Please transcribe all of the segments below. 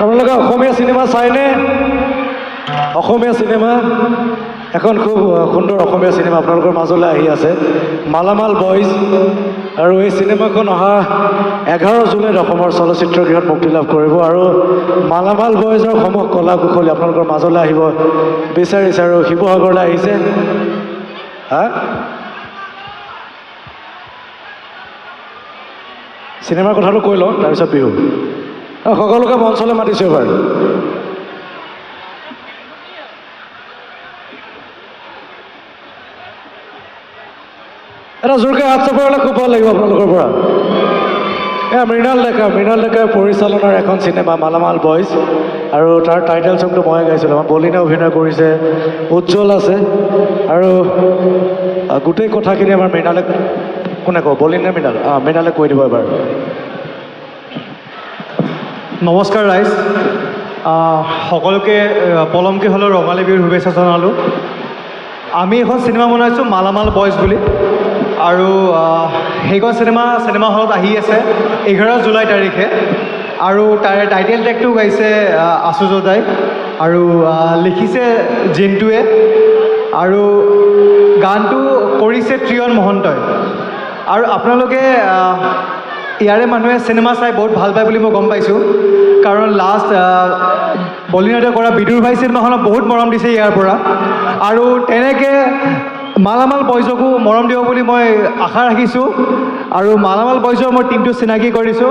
আপোনালোকে অসমীয়া চিনেমা চায়নে? অসমীয়া চিনেমা এখন খুব সুন্দৰ অসমীয়া চিনেমা আপোনালোকৰ মাজলৈ আহি আছে, মালামাল বইজ। আৰু এই চিনেমাখন অহা 11 জুলাইত অসমৰ চলচ্চিত্ৰ গৃহত মুক্তি লাভ কৰিব। আৰু মালামাল বইজৰ সমূহ কলা কুশলী আপোনালোকৰ মাজলৈ আহিব বিচাৰিছে। আৰু শিৱসাগৰলৈ আহিছে। হা, চিনেমাৰ কথাটো কৈ লওঁ, তাৰপিছত বিহু। সকলোকে মঞ্চলৈ মাতিছোঁ এবাৰ। এটা জোৰকৈ হাত চাপৰিলে খুব ভাল লাগিব আপোনালোকৰ পৰা। মৃণাল ডেকাৰ পৰিচালনাৰ এখন চিনেমা মালামাল বইজ। আৰু তাৰ টাইটেল ছংটো মই গাইছিলোঁ। আমাৰ বলিনে অভিনয় কৰিছে, উজ্জ্বল আছে। আৰু গোটেই কথাখিনি আমাৰ মৃণালে, কোনে কওঁ, বলিনে মৃণাল? মৃণালে কৈ দিব এবাৰ। নমস্কাৰ ৰাইজ, সকলোকে পলমকৈ হ'লেও ৰঙালী বিহুৰ শুভেচ্ছা জনালোঁ। আমি এখন চিনেমা বনাইছোঁ মালামাল বইজ বুলি। আৰু সেইখন চিনেমা হলত আহি আছে 11 জুলাই তাৰিখে। আৰু তাৰে টাইটেল ট্ৰেকটো গাইছে আছুজদাই আৰু লিখিছে জিন্টুৱে। আৰু গানটো কৰিছে ত্ৰিয়ন মহন্তই। আৰু আপোনালোকে ইয়াৰে মানুহে চিনেমা চাই বহুত ভাল পায় বুলি মই গম পাইছোঁ। কাৰণ লাষ্ট বলিউডে কৰা বিদুৰ ভাই চিনেমাখনক বহুত মৰম দিছে ইয়াৰ পৰা। আৰু তেনেকৈ মালামাল বইজকো মৰম দিব বুলি মই আশা ৰাখিছোঁ। আৰু মালামাল বইজৰ মই টিমটো চিনাকি কৰিছোঁ।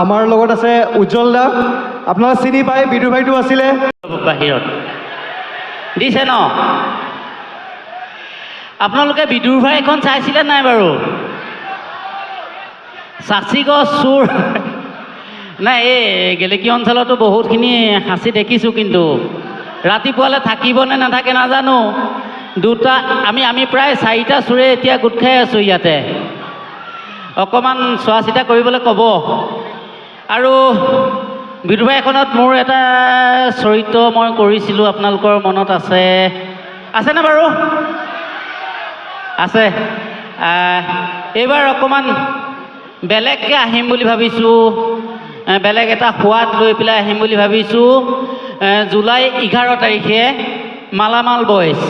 আমাৰ লগত আছে উজ্জ্বল দা, আপোনালোকে চিনি পায়, বিদুৰ ভাইটো আছিলে বাহিৰত দিছে ন। আপোনালোকে বিদুৰ ভাই এখন চাইছিলে নাই বাৰু? চাচিগছ চোৰ নাই, এই গেলেকী অঞ্চলতো বহুতখিনি সাঁচি দেখিছোঁ, কিন্তু ৰাতিপুৱালৈ থাকিব নে নাথাকে নাজানো। আমি প্ৰায় 4টা চোৰে এতিয়া গোট খাই আছোঁ ইয়াতে। অকণমান চোৱা চিতা কৰিবলৈ ক'ব। আৰু বিদুৰ এখনত মোৰ এটা চৰিত্ৰ মই কৰিছিলোঁ, আপোনালোকৰ মনত আছেনে বাৰু? আছে। এইবাৰ অকণমান বেলেগকৈ আহিম বুলি ভাবিছোঁ, বেলেগ এটা সোৱাদ লৈ পেলাই আহিম বুলি ভাবিছোঁ। জুলাই 11 তাৰিখে মালামাল বইজ।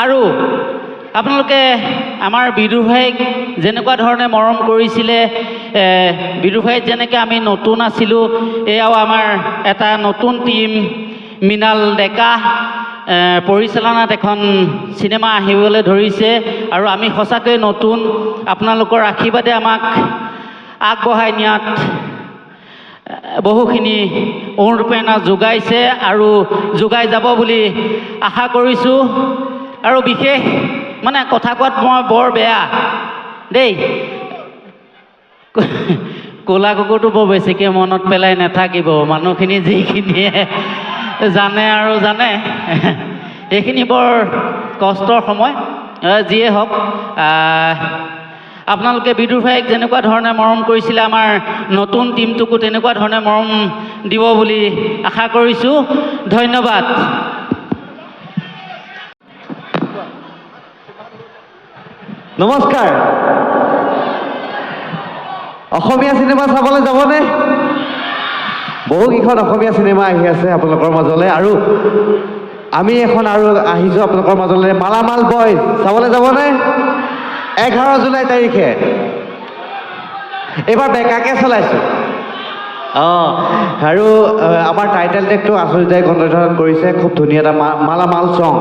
আৰু আপোনালোকে আমাৰ বিদুৰ ভাইক যেনেকুৱা ধৰণে মৰম কৰিছিলে, বিদুৰ ভাইত যেনেকৈ আমি নতুন আছিলোঁ, এয়াও আমাৰ এটা নতুন টীম মৃণাল ডেকা পৰিচালনাত এখন চিনেমা আহিবলৈ ধৰিছে। আৰু আমি সঁচাকৈ নতুন। আপোনালোকৰ আশীৰ্বাদে আমাক আগবঢ়াই নিয়াত বহুখিনি অনুপ্ৰেৰণা যোগাইছে আৰু যোগাই যাব বুলি আশা কৰিছোঁ। আৰু বিশেষ কথা কোৱাত মই বৰ বেয়া দেই। ক'লা কুকুৰটো বৰ বেছিকৈ মনত পেলাই নাথাকিব। মানুহখিনি যিখিনিয়ে জানে আৰু জানে, এইখিনি বৰ কষ্টৰ সময়। যিয়ে হওক, আপোনালোকে বিদুৰ ভাইক যেনেকুৱা ধৰণে মৰম কৰিছিলে, আমাৰ নতুন টীমটোকো তেনেকুৱা ধৰণে মৰম দিব বুলি আশা কৰিছোঁ। ধন্যবাদ। নমস্কাৰ। অসমীয়া চিনেমা চাবলৈ যাবনে? বহুকেইখন অসমীয়া চিনেমা আহি আছে আপোনালোকৰ মাজলৈ। আৰু আমি এখন আৰু আহিছোঁ আপোনালোকৰ মাজলৈ, মালামাল বইজ। চাবলৈ যাবনে? 11 জুলাই তাৰিখে। এইবাৰ বেকাকে চলাইছোঁ। আৰু আমাৰ টাইটেল ট্ৰেকটো আছুজদাই কণ্ঠধাৰণ কৰিছে, খুব ধুনীয়া এটা মালামাল চং।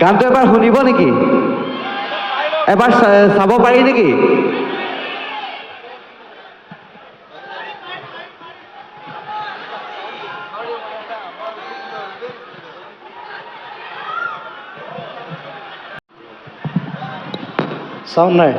গানটো এবাৰ শুনিব নেকি? এবাৰ চাব পাৰি নেকি? চাউণ্ড নাই।